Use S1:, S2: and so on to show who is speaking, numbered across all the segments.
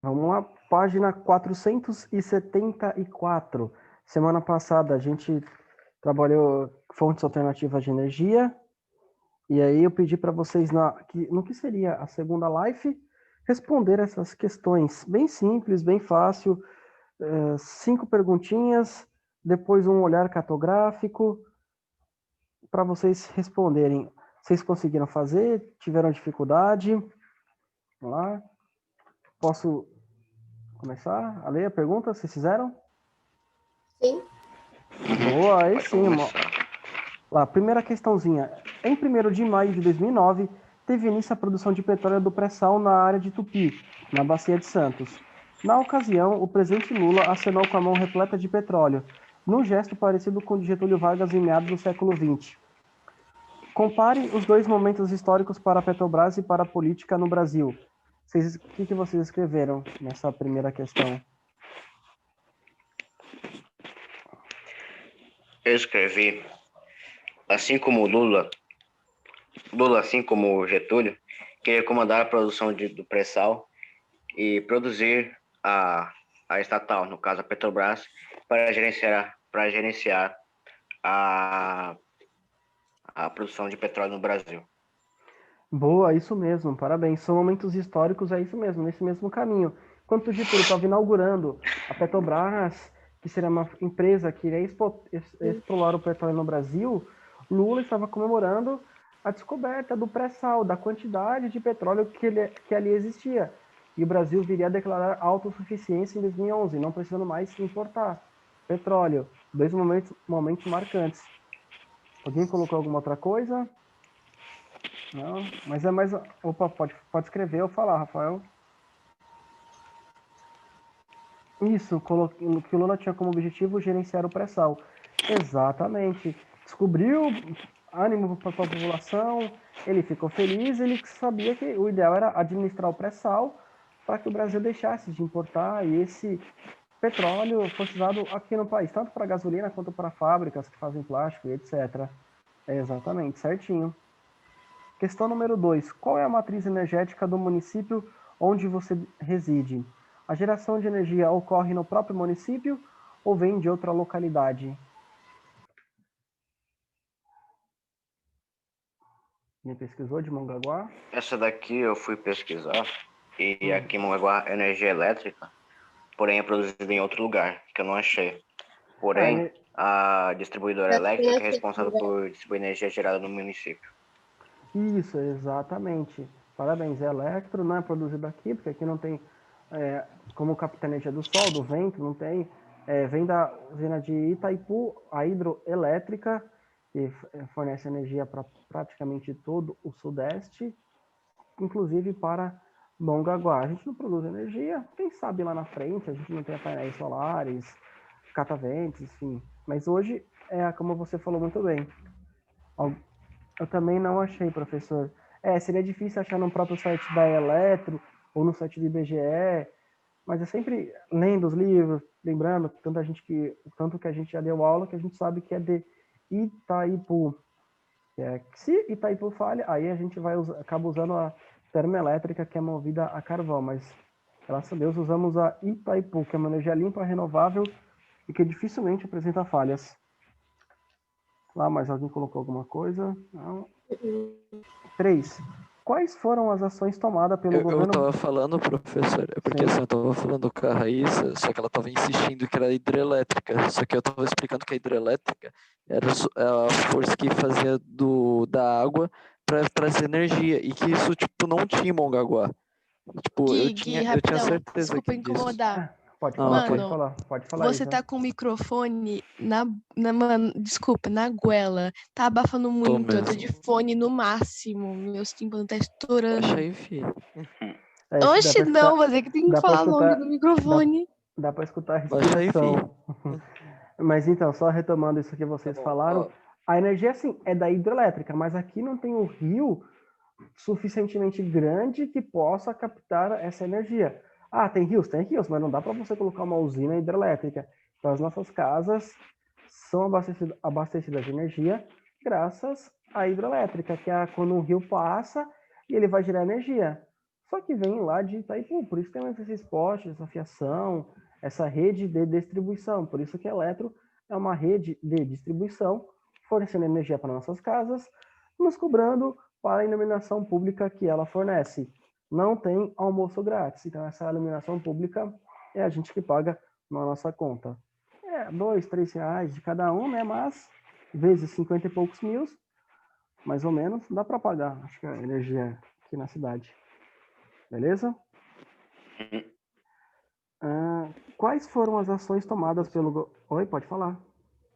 S1: Vamos lá, página 474. Semana passada a gente trabalhou fontes alternativas de energia, e aí eu pedi para vocês, no que seria a segunda live, responder essas questões bem simples, bem fácil, 5 perguntinhas, depois um olhar cartográfico, para vocês responderem. Vocês conseguiram fazer? Tiveram dificuldade? Vamos lá. Posso começar a ler a pergunta? Vocês fizeram?
S2: Sim.
S1: Boa, aí
S3: Pode
S1: sim.
S3: começar.
S1: Lá, primeira questãozinha. Em 1º de maio de 2009, teve início a produção de petróleo do pré-sal na área de Tupi, na Bacia de Santos. Na ocasião, o presidente Lula acenou com a mão repleta de petróleo, num gesto parecido com o de Getúlio Vargas em meados do século XX. Compare os dois momentos históricos para a Petrobras e para a política no Brasil. O que vocês escreveram nessa primeira questão?
S3: Eu escrevi, assim como o Lula, assim como o Getúlio, queria comandar a produção do pré-sal e produzir a estatal, no caso a Petrobras, para gerenciar a produção de petróleo no Brasil.
S1: Boa, isso mesmo, parabéns. São momentos históricos, é isso mesmo, nesse mesmo caminho. Enquanto o Getúlio estava inaugurando a Petrobras, que seria uma empresa que iria explorar o petróleo no Brasil, Lula estava comemorando a descoberta do pré-sal, da quantidade de petróleo que ali existia. E o Brasil viria a declarar autossuficiência em 2011, não precisando mais importar petróleo. Dois momentos marcantes. Alguém colocou alguma outra coisa? Não, mas é mais. Opa, pode escrever ou falar, Rafael. Isso, que o Lula tinha como objetivo gerenciar o pré-sal. Exatamente. Descobriu ânimo para a população, ele ficou feliz, ele sabia que o ideal era administrar o pré-sal para que o Brasil deixasse de importar e esse petróleo fosse usado aqui no país, tanto para gasolina quanto para fábricas que fazem plástico e etc. Exatamente, certinho. Questão número 2. Qual é a matriz energética do município onde você reside? A geração de energia ocorre no próprio município ou vem de outra localidade? Me pesquisou de Mongaguá?
S3: Essa daqui eu fui pesquisar e aqui em Mongaguá é energia elétrica, porém é produzida em outro lugar, que eu não achei. Porém, a distribuidora elétrica é responsável por distribuir energia gerada no município.
S1: Isso, exatamente. Parabéns. É Electro, não é produzido aqui, porque aqui não tem, como captar energia do sol, do vento, não tem. Vem da usina de Itaipu, a hidroelétrica, que fornece energia para praticamente todo o Sudeste, inclusive para Mongaguá. A gente não produz energia, quem sabe lá na frente, a gente não tem painéis solares, cataventos, enfim. Mas hoje, como você falou muito bem, eu também não achei, professor. Seria difícil achar no próprio site da Eletro ou no site do IBGE, mas é sempre lendo os livros, lembrando tanto que a gente já deu aula, que a gente sabe que é de Itaipu. Se Itaipu falha, aí a gente acaba usando a termoelétrica, que é movida a carvão, mas graças a Deus usamos a Itaipu, que é uma energia limpa, renovável e que dificilmente apresenta falhas. Lá, mais alguém colocou alguma coisa? Não. 3. Quais foram as ações tomadas pelo
S4: Eu
S1: governo...
S4: tava falando, professor, é porque
S1: Sim.
S4: assim, eu tava falando com a Raíssa, só que ela tava insistindo que era hidrelétrica, só que eu tava explicando que a hidrelétrica era a força que fazia da água para trazer energia, e que isso, tipo, não tinha em Mongaguá. Tipo, eu tinha
S5: rapidão,
S4: certeza
S5: desculpa
S4: disso.
S5: incomodar.
S1: Pode falar,
S5: Mano,
S1: pode falar.
S5: Você
S1: Isa.
S5: tá com o microfone desculpa, na goela. Tá abafando muito. Eu tô de
S4: mesmo.
S5: fone no máximo. Meus tímpanos tá estourando.
S4: Baixa aí, filho.
S5: Oxe, não, você que tem que falar longe do microfone.
S1: Dá pra escutar a
S4: Baixa aí,
S1: respiração. Mas então, só retomando isso que
S4: Tá
S1: vocês
S4: bom,
S1: falaram, a energia, sim, é da hidrelétrica, mas aqui não tem um rio suficientemente grande que possa captar essa energia. Ah, tem rios? Tem rios, mas não dá para você colocar uma usina hidrelétrica. Então, as nossas casas são abastecidas de energia graças à hidrelétrica, que é quando um rio passa e ele vai gerar energia. só que vem lá de Itaipu, por isso tem esses postes, essa fiação, essa rede de distribuição. Por isso que a Eletro é uma rede de distribuição, fornecendo energia para nossas casas, nos cobrando para a iluminação pública que ela fornece. Não tem almoço grátis, então essa iluminação pública é a gente que paga na nossa conta. É, R$ 2, R$ 3 de cada um, né? Mas, vezes 50 e poucos mil, mais ou menos, dá para pagar, acho que a energia aqui na cidade. Beleza? Quais foram as ações tomadas pelo... Oi, pode falar.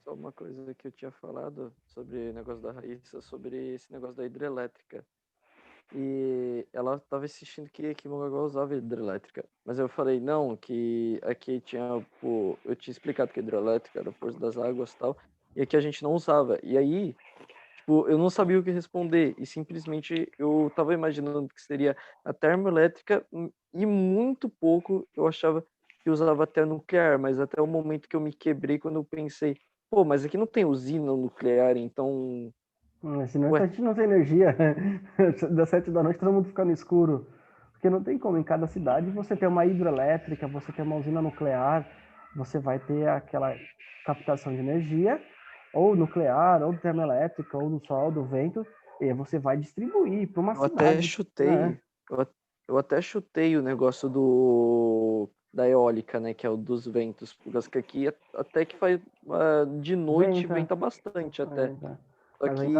S4: Só uma coisa que eu tinha falado sobre o negócio da Raíssa, sobre esse negócio da hidrelétrica. E ela estava insistindo que Mongaguá usava hidrelétrica. Mas eu falei, não, que aqui tinha, pô, eu tinha explicado que a hidrelétrica era o Força das Águas e tal, e aqui a gente não usava. E aí, tipo, eu não sabia o que responder, e simplesmente eu estava imaginando que seria a termoelétrica, e muito pouco eu achava que usava até nuclear, mas até o momento que eu me quebrei quando eu pensei, pô, mas aqui não tem usina nuclear, então...
S1: Senão
S4: Ué,
S1: a gente não tem energia. Das 7 da noite todo mundo fica no escuro. Porque não tem como. Em cada cidade você tem uma hidroelétrica, você tem uma usina nuclear, você vai ter aquela captação de energia, ou nuclear, ou termoelétrica, ou do sol, do vento, e você vai distribuir para uma
S4: eu até
S1: cidade, né?
S4: chutei, eu até chutei o negócio da eólica, né, que é o dos ventos, porque aqui até que faz de noite
S1: Venta,
S4: venta bastante até.
S1: tá.
S4: Só
S1: Mas
S4: que eu
S1: ainda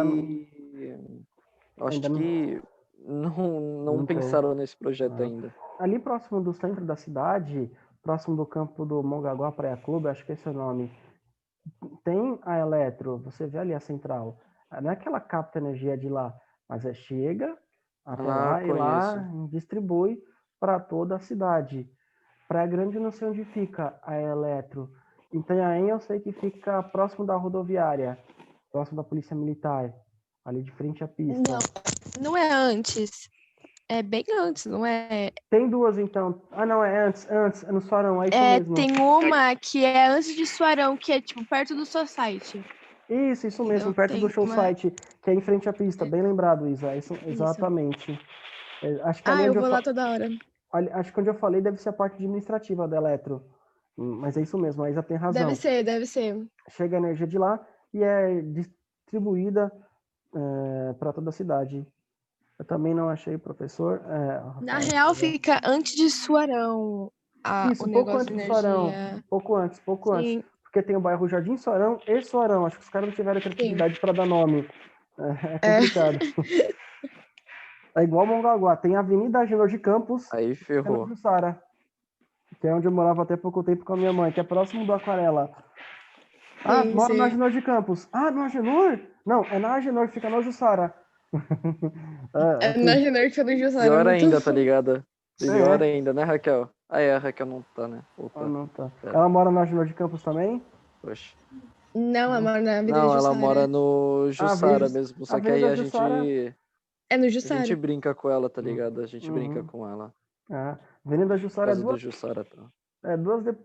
S4: acho
S1: não,
S4: que não
S1: não tem.
S4: pensaram nesse projeto
S1: Não.
S4: ainda.
S1: Ali próximo do centro da cidade, próximo do campo do Mongaguá Praia Clube, acho que esse é o nome, tem a Eletro, você vê ali a central. Não é que ela capta energia de lá, mas chega até
S4: Ah,
S1: lá e lá
S4: conheço.
S1: distribui para toda a cidade. Praia Grande não sei onde fica a Eletro. Em Itanhaém eu sei que fica próximo da rodoviária, próximo da Polícia Militar, ali de frente à pista.
S5: Não é antes. É bem antes, não é?
S1: Tem duas então. Ah, não, é antes, é no Suarão, é isso mesmo.
S5: Tem uma que é antes de Suarão, que é tipo perto do Society.
S1: Isso mesmo,
S5: Entendeu?
S1: perto do
S5: Tem
S1: show
S5: uma.
S1: site, que é em frente à pista, bem lembrado, Isa, é isso,
S5: Isso.
S1: exatamente. Acho que ali
S5: Eu
S1: onde eu,
S5: vou lá toda hora.
S1: acho que onde eu falei deve ser a parte administrativa da Eletro. Mas é isso mesmo, a Isa tem
S5: Deve
S1: razão.
S5: ser, deve ser.
S1: Chega a energia de lá e é distribuída para toda a cidade. Eu também não achei, professor.
S5: Na
S1: Rafael,
S5: real, fica antes de Suarão o
S1: isso, pouco
S5: negócio
S1: antes
S5: de
S1: do Suarão.
S5: energia.
S1: Pouco antes, pouco antes.
S5: Sim,
S1: Porque tem o bairro Jardim Suarão e Suarão. Acho que os caras não tiveram
S5: sim.
S1: criatividade para dar nome. É
S5: É.
S1: complicado. É igual Mongaguá. Tem a Avenida Agenor de Campos,
S4: Aí
S1: que é no
S4: ferrou.
S1: Jussara, que é onde eu morava até pouco tempo com a minha mãe, que é próximo do Aquarela. Ah,
S5: Sim,
S1: moro na
S5: sim.
S1: Agenor de Campos. Ah, no Agenor? Não, é na Agenor, fica no Jussara.
S5: É na Genérica do Jussara,
S4: Pior
S5: muito
S4: ainda, tá
S5: bom.
S4: ligado? Pior
S1: É.
S4: ainda, né, Raquel? Ah, é, a Raquel não tá, né?
S1: Ah,
S4: Opa,
S1: não tá.
S4: pera,
S1: Ela mora na Agenor de Campos também?
S4: poxa.
S5: Não,
S1: Não.
S5: amor, na Avenida
S4: Não, ela
S5: Jussara.
S4: mora no
S1: A
S4: Jussara
S1: Avenida,
S4: mesmo,
S1: a
S4: só que aí
S1: Avenida
S4: a
S1: Jussara.
S4: gente,
S5: É no
S4: a gente
S5: Jussara.
S4: brinca com ela, tá ligado? A gente brinca
S1: Uhum.
S4: com ela,
S1: Avenida
S4: por
S1: Jussara é
S4: causa do
S1: duas.
S4: Jussara, tá?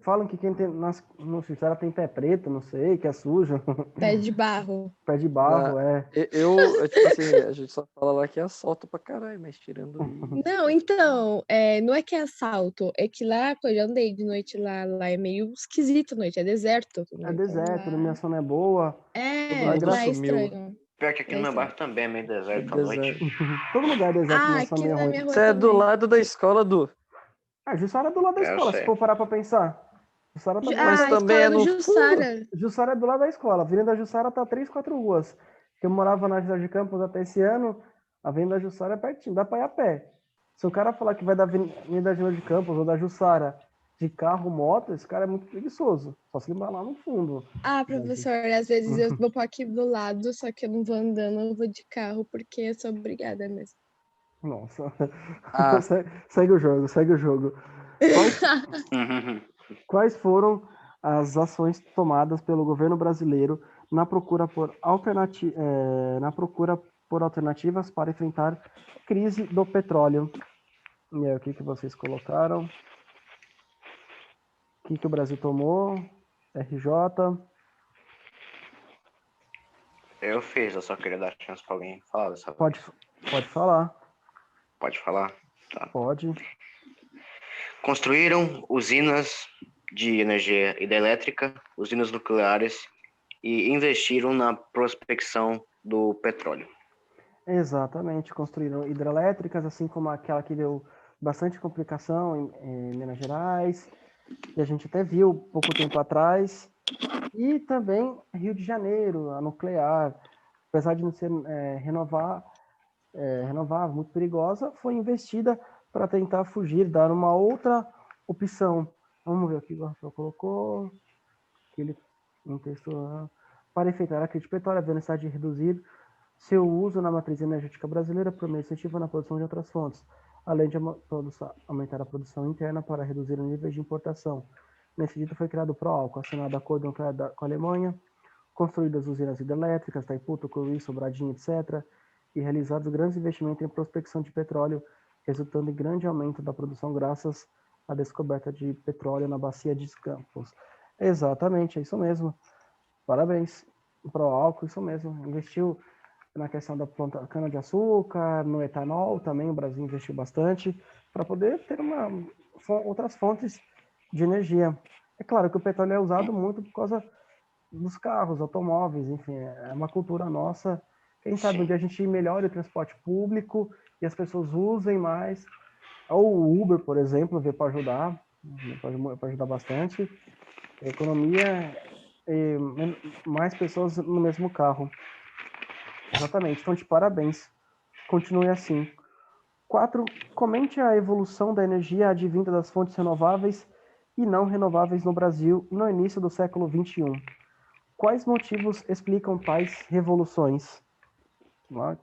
S1: Falam que quem tem no Jussara tem pé preto, não sei, que é sujo.
S5: Pé de barro.
S1: Pé de
S4: Na,
S1: barro, é.
S4: tipo assim, a gente só fala lá que é assalto pra caralho, mas tirando isso...
S5: Não, então, não é que é assalto, é que lá, quando eu andei de noite lá é meio esquisito a noite, é deserto,
S1: É
S5: entendeu? Então
S1: deserto, a
S5: lá
S1: iluminação não é boa.
S4: Todo
S5: é,
S1: Aí,
S4: mundo
S5: lá é
S4: sumiu,
S5: estranho.
S3: Pior que aqui
S5: Lá é
S3: no meu
S5: estranho.
S3: bairro também é meio
S4: é
S3: deserto à noite.
S4: deserto.
S1: todo lugar é deserto, a iluminação é
S5: Aqui
S1: meio
S5: na
S1: ruim.
S5: minha rua
S4: Você é do
S5: também.
S4: lado da escola, Du,
S1: Jussara é do lado da
S3: É, eu
S1: escola, se
S3: sei.
S1: for parar pra pensar. Jussara tá do lado
S4: mas
S5: A
S4: também
S5: escola
S4: é
S5: é do
S4: no fundo.
S5: Jussara.
S1: Jussara é do lado da escola. A Avenida Jussara tá 3, 4 ruas. Eu morava na Cidade de Campos até esse ano. A Avenida Jussara é pertinho, dá pra ir a pé. Se o cara falar que vai da Avenida de Campos ou da Jussara de carro, moto, esse cara é muito preguiçoso. Só se ele vai lá no fundo.
S5: Professor, às vezes eu vou pôr aqui do lado, só que eu não vou andando, eu vou de carro, porque eu sou obrigada mesmo.
S1: Nossa.
S4: Ah,
S1: Segue o jogo, segue o jogo.
S3: Uhum.
S1: Quais foram as ações tomadas pelo governo brasileiro na procura por alternativas para enfrentar a crise do petróleo? E aí, o que vocês colocaram? O que o Brasil tomou? RJ?
S3: Eu fiz, eu só queria dar chance pra alguém falar dessa
S1: Pode,
S3: vez.
S1: pode falar.
S3: Pode falar?
S1: Pode.
S3: Construíram usinas de energia hidrelétrica, usinas nucleares e investiram na prospecção do petróleo.
S1: Exatamente, construíram hidrelétricas, assim como aquela que deu bastante complicação em Minas Gerais, que a gente até viu pouco tempo atrás, e também Rio de Janeiro, a nuclear, apesar de não ser renovável, muito perigosa, foi investida para tentar fugir, dar uma outra opção. Vamos ver o que o Rafael colocou, que ele um texto para efetuar a crise de petróleo, havia necessidade de reduzir seu uso na matriz energética brasileira por meio incentivo na produção de outras fontes, além de aumentar a produção interna para reduzir o nível de importação. Nesse sentido, foi criado o Proálcool, assinado acordo com a Alemanha, construídas usinas hidrelétricas, Itaipu, Tucuruí, Sobradinho, etc., e realizados grandes investimentos em prospecção de petróleo, resultando em grande aumento da produção graças à descoberta de petróleo na bacia de Campos. Exatamente, é isso mesmo. Parabéns. O Proálcool, isso mesmo. Investiu na questão da planta cana-de-açúcar, no etanol também, o Brasil investiu bastante para poder ter outras fontes de energia. É claro que o petróleo é usado muito por causa dos carros, automóveis, enfim, é uma cultura nossa. Quem sabe um dia a gente melhore o transporte público e as pessoas usem mais. Ou o Uber, por exemplo, veio para ajudar, para ajudar bastante. A economia e mais pessoas no mesmo carro. Exatamente, então de parabéns. Continue assim. 4. Comente a evolução da energia advinda das fontes renováveis e não renováveis no Brasil no início do século XXI. Quais motivos explicam tais revoluções? Vamos lá.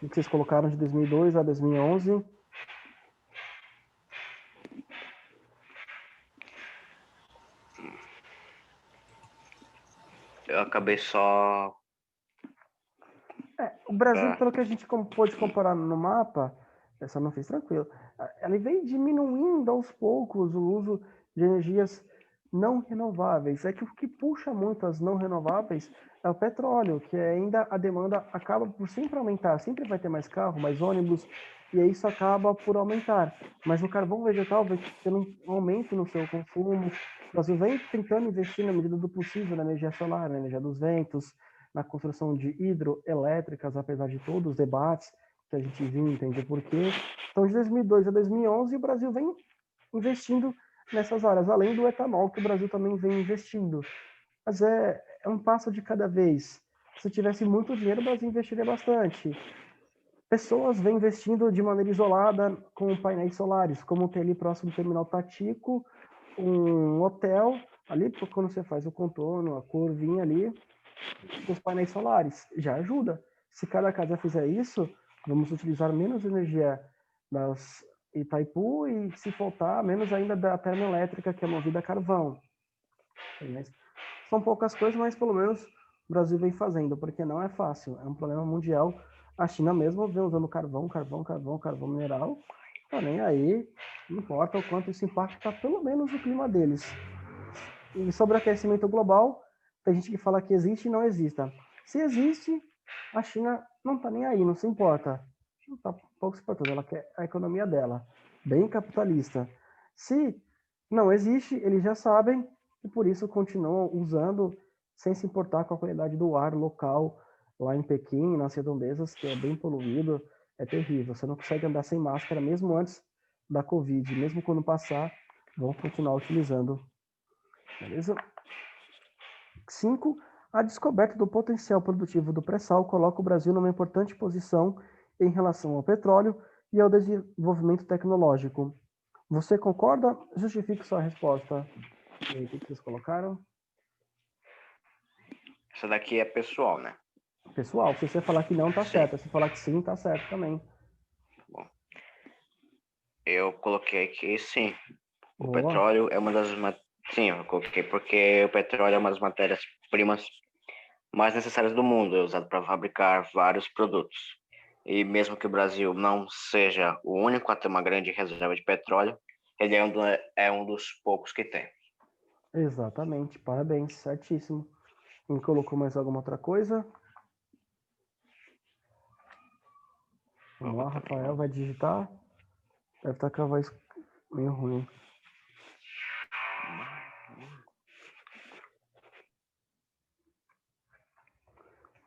S1: O que vocês colocaram de 2002 a 2011?
S3: Eu acabei só...
S1: O Brasil, pelo que a gente pôde comparar no mapa, essa não fez tranquilo, ele vem diminuindo aos poucos o uso de energias não renováveis. É que o que puxa muito as não renováveis é o petróleo, que ainda a demanda acaba por sempre aumentar, sempre vai ter mais carro, mais ônibus, e aí isso acaba por aumentar. Mas o carvão vegetal vai tendo um aumento no seu consumo. O Brasil vem tentando investir na medida do possível na energia solar, na energia dos ventos, na construção de hidroelétricas, apesar de todos os debates que a gente viu e entende por quê. Então, de 2002 a 2011, o Brasil vem investindo nessas áreas, além do etanol, que o Brasil também vem investindo. Mas é um passo de cada vez. Se tivesse muito dinheiro, o Brasil investiria bastante. Pessoas vêm investindo de maneira isolada com painéis solares, como tem ali próximo do terminal Tatico, um hotel, ali quando você faz o contorno, a curvinha ali, com os painéis solares. Já ajuda. Se cada casa fizer isso, vamos utilizar menos energia das Itaipu e, se faltar, menos ainda da termoelétrica, que é movida a carvão. São poucas coisas, mas pelo menos o Brasil vem fazendo, porque não é fácil. É um problema mundial. A China mesmo vem usando carvão mineral. Tá nem aí. Não importa o quanto isso impacta, pelo menos, o clima deles. E sobre o aquecimento global, tem gente que fala que existe e não exista. Se existe, a China não está nem aí, não se importa. Não está pouco se importando, ela quer a economia dela, bem capitalista. Se não existe, eles já sabem e por isso continuam usando sem se importar com a qualidade do ar local, lá em Pequim, nas redondezas, que é bem poluído, é terrível. Você não consegue andar sem máscara mesmo antes da Covid, mesmo quando passar, vão continuar utilizando. Beleza? 5. A descoberta do potencial produtivo do pré-sal coloca o Brasil numa importante posição em relação ao petróleo e ao desenvolvimento tecnológico. Você concorda? Justifique sua resposta. E aí, o que vocês colocaram?
S3: Essa daqui é pessoal, né?
S1: Pessoal, se você falar que não, tá certo. Se falar que sim, tá certo também.
S3: Bom, eu coloquei aqui sim. O
S1: Boa.
S3: petróleo é uma das... Sim, eu coloquei porque o petróleo é uma das matérias-primas mais necessárias do mundo, é usado para fabricar vários produtos. E mesmo que o Brasil não seja o único a ter uma grande reserva de petróleo, ele é um dos poucos que tem.
S1: Exatamente, parabéns, certíssimo. Quem colocou mais alguma outra coisa? Vamos lá, Rafael, vai digitar. Deve estar com a voz meio ruim.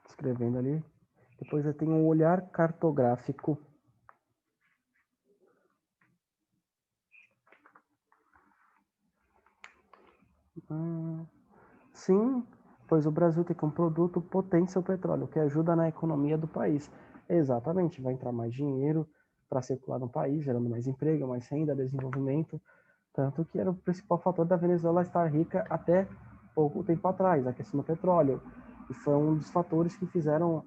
S1: Escrevendo ali. Depois eu tenho um olhar cartográfico. Sim, pois o Brasil tem como produto potência o petróleo, que ajuda na economia do país. Exatamente, vai entrar mais dinheiro para circular no país, gerando mais emprego, mais renda, desenvolvimento. Tanto que era o principal fator da Venezuela estar rica até pouco tempo atrás, a questão do petróleo. E foi um dos fatores que fizeram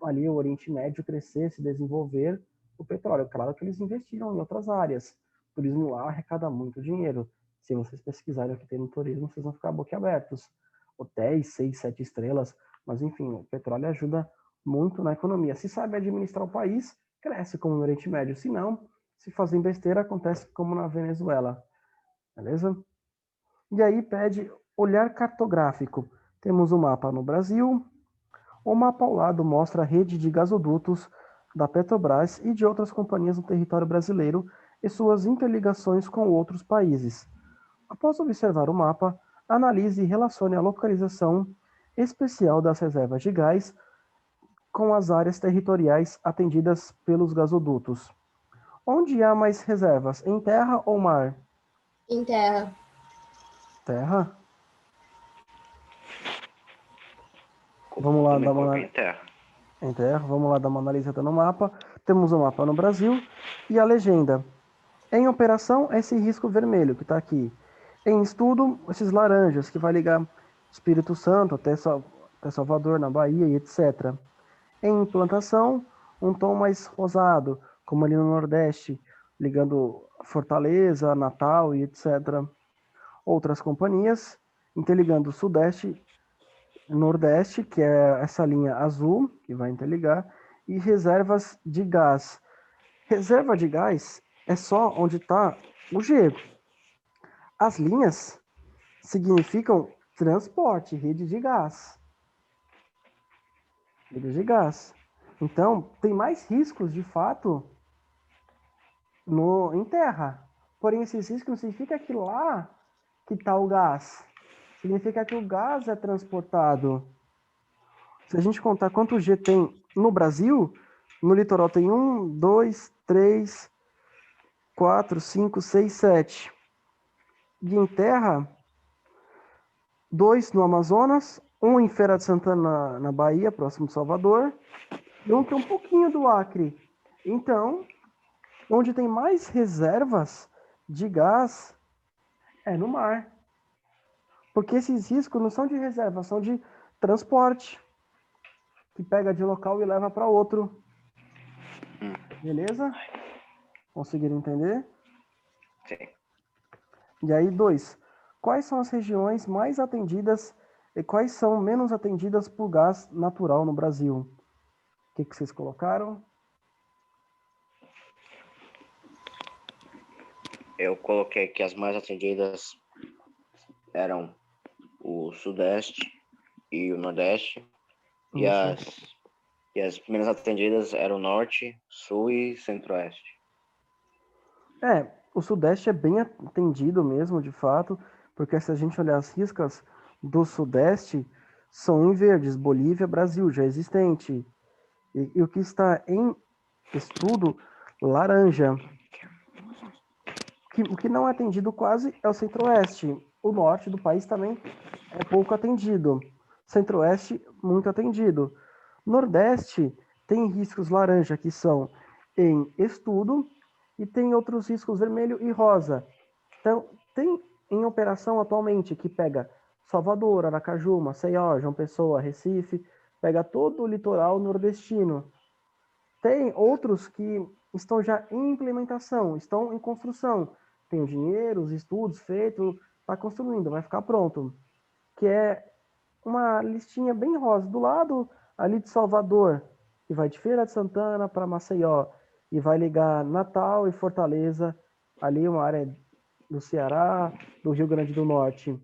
S1: ali o Oriente Médio crescer, se desenvolver o petróleo. Claro que eles investiram em outras áreas. O turismo lá arrecada muito dinheiro. Se vocês pesquisarem o que tem no turismo, vocês vão ficar boquiabertos. Hotéis, 6, 7 estrelas, mas enfim, o petróleo ajuda muito na economia. Se sabe administrar o país, cresce como no Oriente Médio. Se não, se fazem besteira, acontece como na Venezuela. Beleza? E aí pede olhar cartográfico. Temos o mapa no Brasil. O mapa ao lado mostra a rede de gasodutos da Petrobras e de outras companhias no território brasileiro e suas interligações com outros países. Após observar o mapa, analise e relacione a localização especial das reservas de gás com as áreas territoriais atendidas pelos gasodutos. Onde há mais reservas, em terra ou mar?
S2: Em terra.
S1: Terra? Vamos lá dar uma em terra. Vamos lá dar uma analisada no mapa. Temos o mapa no Brasil e a legenda. Em operação, esse risco vermelho que está aqui. Em estudo, esses laranjas que vai ligar Espírito Santo até Salvador, na Bahia e etc. Em implantação, um tom mais rosado, como ali no Nordeste, ligando Fortaleza, Natal e etc. Outras companhias, interligando Sudeste, Nordeste, que é essa linha azul, que vai interligar, e reservas de gás. Reserva de gás é só onde está o G. As linhas significam transporte, rede de gás. Rede de gás. Então, tem mais riscos, de fato, em terra. Porém, esses riscos não significa que lá que está o gás. Significa que o gás é transportado. Se a gente contar quanto G tem no Brasil, no litoral tem 1, 2, 3, 4, 5, 6, 7. E em terra, 2 no Amazonas, 1 em Feira de Santana, na Bahia, próximo de Salvador, e 1 que é um pouquinho do Acre. Então, onde tem mais reservas de gás é no mar. Porque esses riscos não são de reserva, são de transporte, que pega de um local e leva para outro. Beleza? Conseguiram entender?
S3: Sim.
S1: E aí, 2. Quais são as regiões mais atendidas e quais são menos atendidas por gás natural no Brasil? O que vocês colocaram?
S3: Eu coloquei que as mais atendidas eram o Sudeste e o Nordeste. E as menos atendidas eram o Norte, Sul e Centro-Oeste.
S1: O Sudeste é bem atendido mesmo, de fato, porque se a gente olhar as riscas do Sudeste, são em verdes, Bolívia, Brasil, já existente. E o que está em estudo, laranja. O que não é atendido quase é o Centro-Oeste. O Norte do país também é pouco atendido. Centro-Oeste, muito atendido. Nordeste tem riscos laranja, que são em estudo, e tem outros riscos vermelho e rosa. Então, tem em operação atualmente que pega Salvador, Aracaju, Maceió, João Pessoa, Recife, pega todo o litoral nordestino. Tem outros que estão já em implementação, estão em construção. Tem o dinheiro, os estudos feitos, está construindo, vai ficar pronto. Que é uma listinha bem rosa. Do lado ali de Salvador, que vai de Feira de Santana para Maceió, e vai ligar Natal e Fortaleza, ali uma área do Ceará, do Rio Grande do Norte.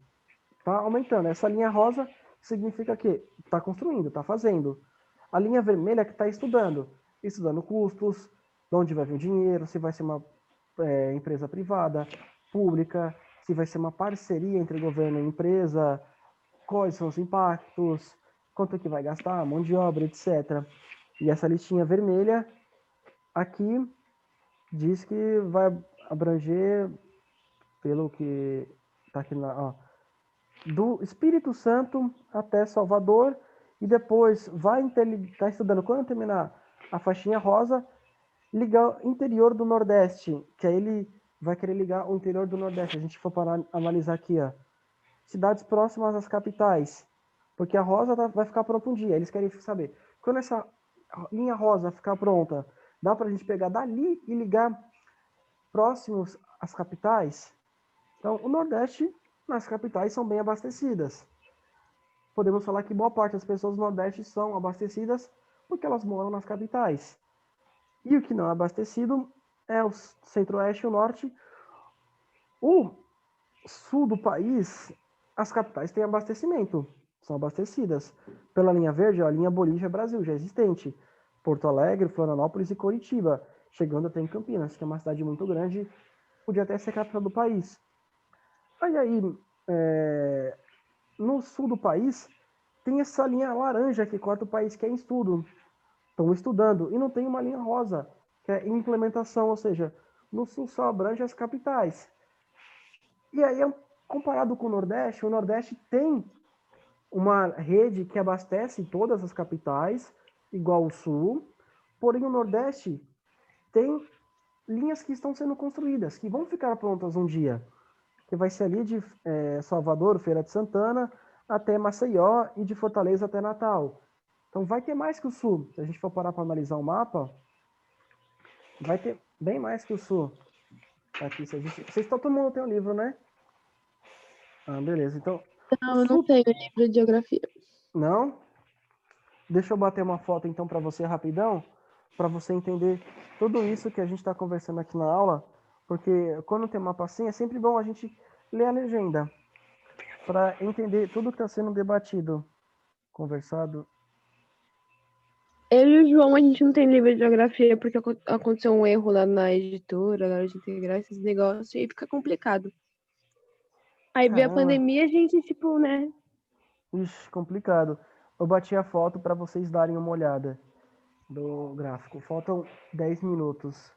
S1: Está aumentando. Essa linha rosa significa que está construindo, está fazendo. A linha vermelha que está estudando custos, de onde vai vir o dinheiro, se vai ser uma empresa privada, pública, se vai ser uma parceria entre governo e empresa, quais são os impactos, quanto que vai gastar, mão de obra, etc. E essa listinha vermelha aqui diz que vai abranger, pelo que está aqui do Espírito Santo até Salvador, e depois vai estar estudando, quando terminar a faixinha rosa, ligar o interior do Nordeste, que aí ele vai querer ligar o interior do Nordeste. A gente for parar, analisar aqui, ó, cidades próximas às capitais, porque a rosa vai ficar pronta um dia, eles querem saber. Quando essa linha rosa ficar pronta, dá para a gente pegar dali e ligar próximos às capitais? Então, o Nordeste, nas capitais, são bem abastecidas. Podemos falar que boa parte das pessoas do Nordeste são abastecidas porque elas moram nas capitais. E o que não é abastecido é o Centro-Oeste e o Norte. O sul do país, as capitais têm abastecimento, são abastecidas. Pela linha verde, a linha Bolívia-Brasil, já existente. Porto Alegre, Florianópolis e Curitiba, chegando até em Campinas, que é uma cidade muito grande, podia até ser a capital do país. Aí, no sul do país, tem essa linha laranja que corta o país, que é em estudo. Estão estudando. E não tem uma linha rosa, que é em implementação, ou seja, no sul só abrange as capitais. E aí, comparado com o Nordeste tem uma rede que abastece todas as capitais, igual o Sul, porém o Nordeste tem linhas que estão sendo construídas, que vão ficar prontas um dia, que vai ser ali de Salvador, Feira de Santana, até Maceió e de Fortaleza até Natal. Então vai ter mais que o Sul. Se a gente for parar para analisar o mapa, vai ter bem mais que o Sul. Aqui, todo mundo tem um livro, né? Ah, beleza. Então,
S5: Não, eu não tenho livro de geografia.
S1: Não? Deixa eu bater uma foto então para você rapidão, para você entender tudo isso que a gente está conversando aqui na aula, porque quando tem mapa assim é sempre bom a gente ler a legenda para entender tudo que está sendo debatido, conversado.
S5: Eu e o João, a gente não tem livro de geografia porque aconteceu um erro lá na editora, na hora de integrar esses negócios, e fica complicado. Aí veio a
S1: Caramba,
S5: pandemia, a gente, tipo, né?
S1: ixi, complicado. Eu bati a foto para vocês darem uma olhada do gráfico. Faltam 10 minutos.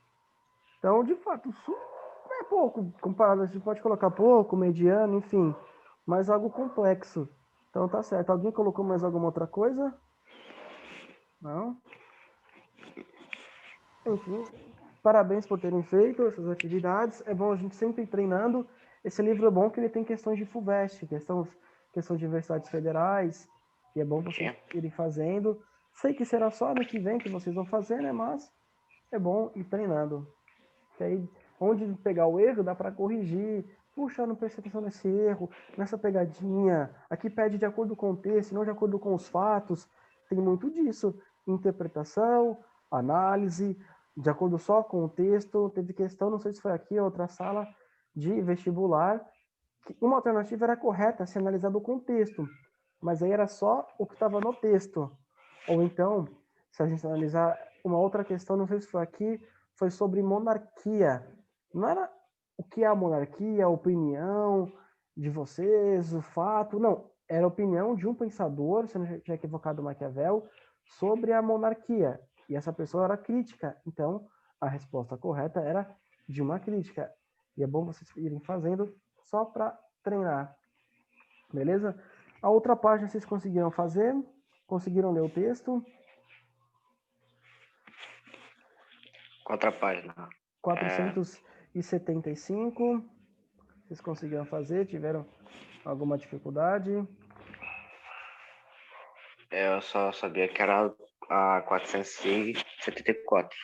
S1: Então, de fato, isso é pouco comparado. A gente pode colocar pouco, mediano, enfim, mas algo complexo. Então tá certo. Alguém colocou mais alguma outra coisa? Não? Enfim, parabéns por terem feito essas atividades. É bom a gente sempre ir treinando. Esse livro é bom que ele tem questões de FUVEST, questões de universidades federais, e é bom vocês irem fazendo. Sei que será só ano que vem que vocês vão fazer, né? Mas é bom ir treinando. Que aí, onde pegar o erro, dá para corrigir. Puxa, não prestei atenção nesse erro, nessa pegadinha. Aqui pede de acordo com o texto, não de acordo com os fatos. Tem muito disso. Interpretação, análise, de acordo só com o texto. Teve questão, não sei se foi aqui ou outra sala de vestibular, que uma alternativa era correta, se analisar do contexto. Mas aí era só o que estava no texto. Ou então, se a gente analisar uma outra questão, não sei se foi aqui, foi sobre monarquia. Não era o que é a monarquia, a opinião de vocês, o fato. Não, era a opinião de um pensador, se não tiver equivocado, Maquiavel, sobre a monarquia. E essa pessoa era crítica. Então, a resposta correta era de uma crítica. E é bom vocês irem fazendo só para treinar. Beleza? A outra página vocês conseguiram fazer? Conseguiram ler o texto?
S3: Outra página.
S1: 475. Vocês conseguiram fazer? Tiveram alguma dificuldade?
S3: Eu só sabia que era a 474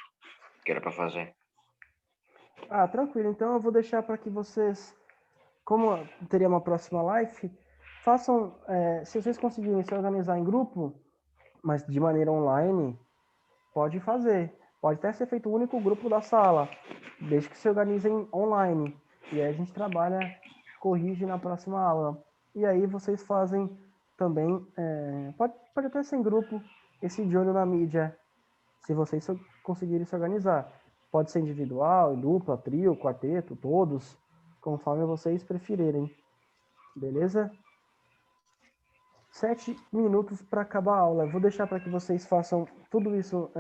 S3: que era para fazer.
S1: Ah, tranquilo. Então eu vou deixar para que vocês, como teria uma próxima live, façam, se vocês conseguirem se organizar em grupo, mas de maneira online, pode fazer. Pode até ser feito o único grupo da sala, desde que se organizem online. E aí a gente trabalha, corrige na próxima aula. E aí vocês fazem também, pode até ser em grupo, esse de olho na mídia, se vocês conseguirem se organizar. Pode ser individual, em dupla, trio, quarteto, todos, conforme vocês preferirem. Beleza? 7 minutos para acabar a aula. Eu vou deixar para que vocês façam tudo isso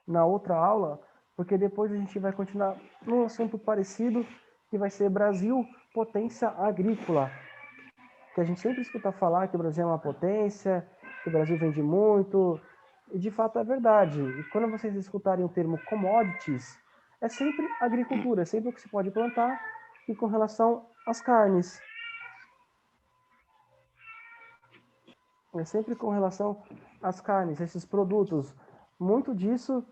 S1: na outra aula, porque depois a gente vai continuar num assunto parecido, que vai ser Brasil, potência agrícola. Que a gente sempre escuta falar que o Brasil é uma potência, que o Brasil vende muito, e de fato é verdade. E quando vocês escutarem o termo commodities, é sempre agricultura, é sempre o que se pode plantar, e com relação às carnes. É sempre com relação às carnes, esses produtos. Muito disso,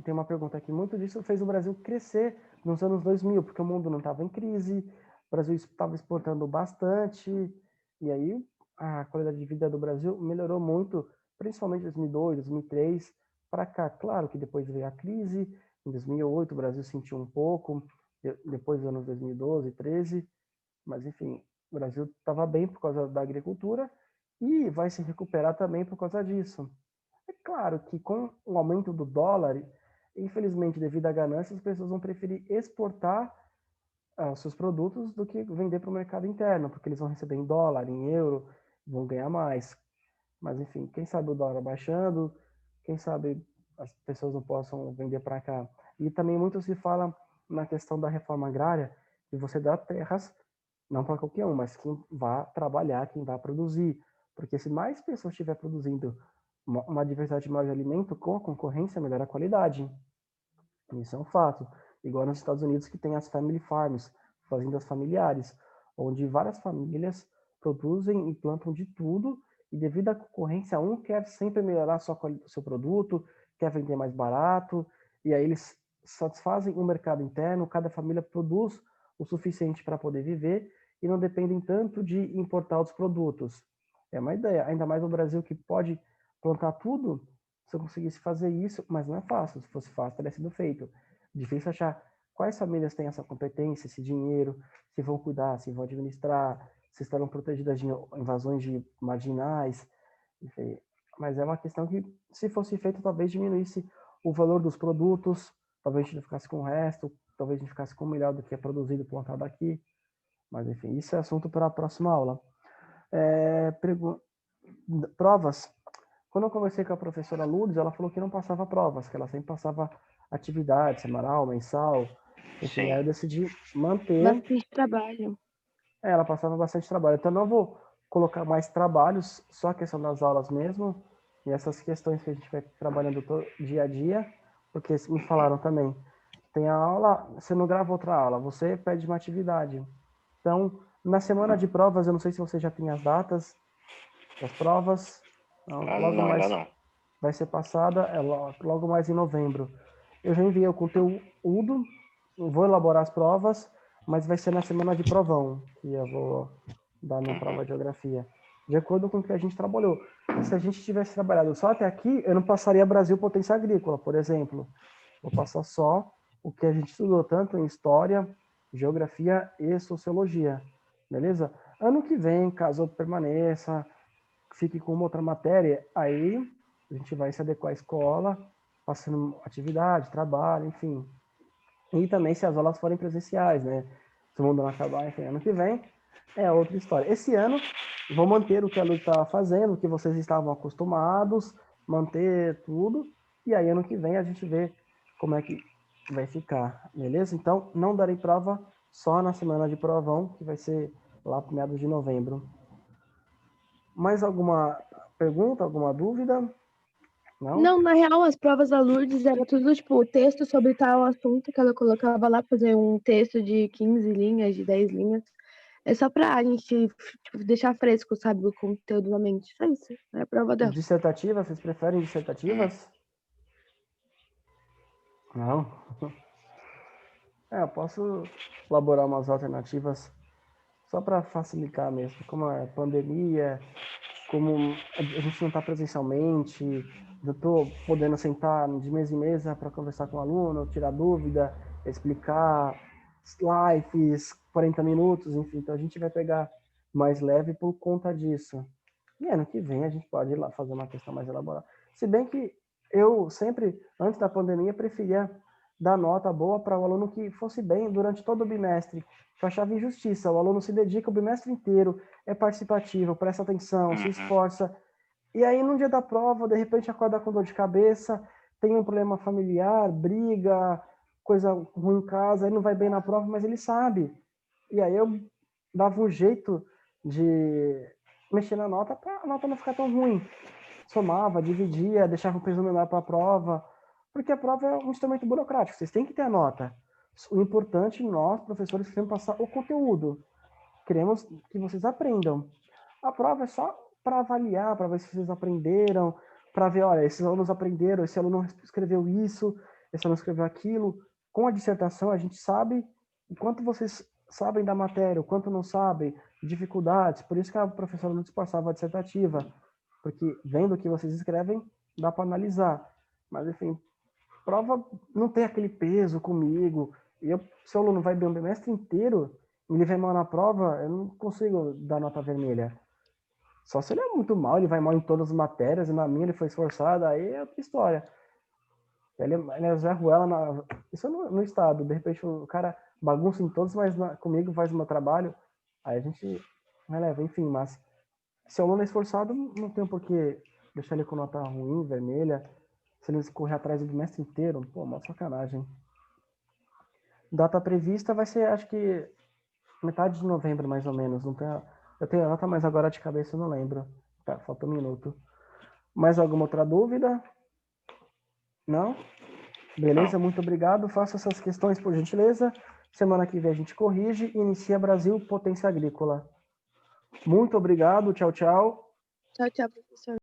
S1: tem uma pergunta aqui, muito disso fez o Brasil crescer nos anos 2000, porque o mundo não estava em crise, o Brasil estava exportando bastante, e aí a qualidade de vida do Brasil melhorou muito, principalmente em 2002, 2003, para cá. Claro que depois veio a crise, em 2008 o Brasil sentiu um pouco, depois dos anos 2012, 13, mas enfim, o Brasil estava bem por causa da agricultura e vai se recuperar também por causa disso. É claro que com o aumento do dólar, infelizmente, devido à ganância, as pessoas vão preferir exportar os seus produtos do que vender para o mercado interno, porque eles vão receber em dólar, em euro, vão ganhar mais. Mas, enfim, quem sabe o dólar baixando, quem sabe as pessoas não possam vender para cá. E também muito se fala na questão da reforma agrária, de você dar terras, não para qualquer um, mas quem vai trabalhar, quem vai produzir. Porque se mais pessoas estiver produzindo uma diversidade maior de alimento, com a concorrência melhora a qualidade. Isso é um fato. Igual nos Estados Unidos, que tem as family farms, fazendas familiares, onde várias famílias produzem e plantam de tudo, e devido à concorrência, um quer sempre melhorar o seu produto, quer vender mais barato, e aí eles satisfazem o mercado interno, cada família produz o suficiente para poder viver e não dependem tanto de importar os produtos. É uma ideia, ainda mais no Brasil, que pode plantar tudo. Se eu conseguisse fazer isso, mas não é fácil. Se fosse fácil, teria sido feito. Difícil achar quais famílias têm essa competência, esse dinheiro, se vão cuidar, se vão administrar, se estarão protegidas de invasões de marginais. Enfim. Mas é uma questão que, se fosse feito, talvez diminuísse o valor dos produtos, talvez a gente não ficasse com o resto, talvez a gente ficasse com o melhor do que é produzido e plantado aqui. Mas, enfim, isso é assunto para a próxima aula. Provas. Quando eu conversei com a professora Lourdes, ela falou que não passava provas, que ela sempre passava atividade semanal, mensal. Enfim,
S3: Sim.
S1: aí eu decidi manter.
S5: Bastante trabalho.
S1: Ela passava bastante trabalho. Então, não vou colocar mais trabalhos, só a questão das aulas mesmo, e essas questões que a gente vai trabalhando dia a dia, porque me falaram também, tem a aula, você não grava outra aula, você pede uma atividade. Então, na semana de provas, eu não sei se você já tem as datas das provas. Logo
S3: Não,
S1: mais
S3: ainda não.
S1: vai ser passada, logo mais em novembro. Eu já enviei o conteúdo, vou elaborar as provas, mas vai ser na semana de provão, que eu vou dar minha prova de geografia. De acordo com o que a gente trabalhou. Se a gente tivesse trabalhado só até aqui, eu não passaria Brasil Potência Agrícola, por exemplo. Vou passar só o que a gente estudou, tanto em História, Geografia e Sociologia. Beleza? Ano que vem, caso eu permaneça, fique com uma outra matéria, aí a gente vai se adequar à escola, passando atividade, trabalho, enfim. E também se as aulas forem presenciais, né? Se o mundo não acabar, enfim, ano que vem é outra história. Esse ano, vou manter o que a Lu estava fazendo, o que vocês estavam acostumados, manter tudo, e aí ano que vem a gente vê como é que vai ficar, beleza? Então, não darei prova só na semana de provão, que vai ser lá para meados de novembro. Mais alguma pergunta, alguma dúvida? Não?
S5: Não, na real, as provas da Lourdes era tudo, tipo, texto sobre tal assunto que ela colocava lá, fazer um texto de 15 linhas, de 10 linhas. É só pra gente, tipo, deixar fresco, sabe, o conteúdo na mente. Só isso. É a prova dela.
S1: Dissertativas, vocês preferem dissertativas? Não? Eu posso elaborar umas alternativas só para facilitar mesmo, como é pandemia, como a gente não está presencialmente, eu estou podendo sentar de mesa em mesa para conversar com o aluno, tirar dúvida, explicar lives, 40 minutos, enfim, então a gente vai pegar mais leve por conta disso. E ano que vem a gente pode ir lá fazer uma questão mais elaborada. Se bem que Eu sempre, antes da pandemia, preferia dar nota boa para o aluno que fosse bem durante todo o bimestre. Eu achava injustiça. O aluno se dedica o bimestre inteiro, é participativo, presta atenção, se esforça. E aí, no dia da prova, de repente, acorda com dor de cabeça, tem um problema familiar, briga, coisa ruim em casa, aí não vai bem na prova, mas ele sabe. E aí eu dava um jeito de mexer na nota para a nota não ficar tão ruim. Somava, dividia, deixava um peso menor para a prova, porque a prova é um instrumento burocrático, vocês têm que ter a nota. O importante, nós, professores, queremos passar o conteúdo. Queremos que vocês aprendam. A prova é só para avaliar, para ver se vocês aprenderam, para ver, olha, esses alunos aprenderam, esse aluno escreveu isso, esse aluno escreveu aquilo. Com a dissertação, a gente sabe o quanto vocês sabem da matéria, o quanto não sabem, dificuldades. Por isso que a professora nos passava a dissertativa, porque vendo o que vocês escrevem, dá para analisar. Mas, enfim, prova não tem aquele peso comigo. E se o aluno vai bem o bimestre inteiro, ele vai mal na prova, eu não consigo dar nota vermelha. Só se ele é muito mal, ele vai mal em todas as matérias, e na minha ele foi esforçado, aí é outra história. Ele é Zé Ruela, isso no estado, de repente o cara bagunça em todos, mas comigo faz o meu trabalho, aí a gente releva, enfim, mas se o aluno é esforçado, não tem por que deixar ele com nota ruim, vermelha, se ele correr atrás do bimestre inteiro, pô, uma sacanagem. Data prevista vai ser, acho que, metade de novembro, mais ou menos. Não tem eu tenho a nota, mas agora de cabeça eu não lembro. Tá, falta um minuto. Mais alguma outra dúvida? Não? Beleza, muito obrigado. Faça essas questões, por gentileza. Semana que vem a gente corrige e inicia Brasil Potência Agrícola. Muito obrigado. Tchau, tchau.
S5: Tchau, tchau, professor.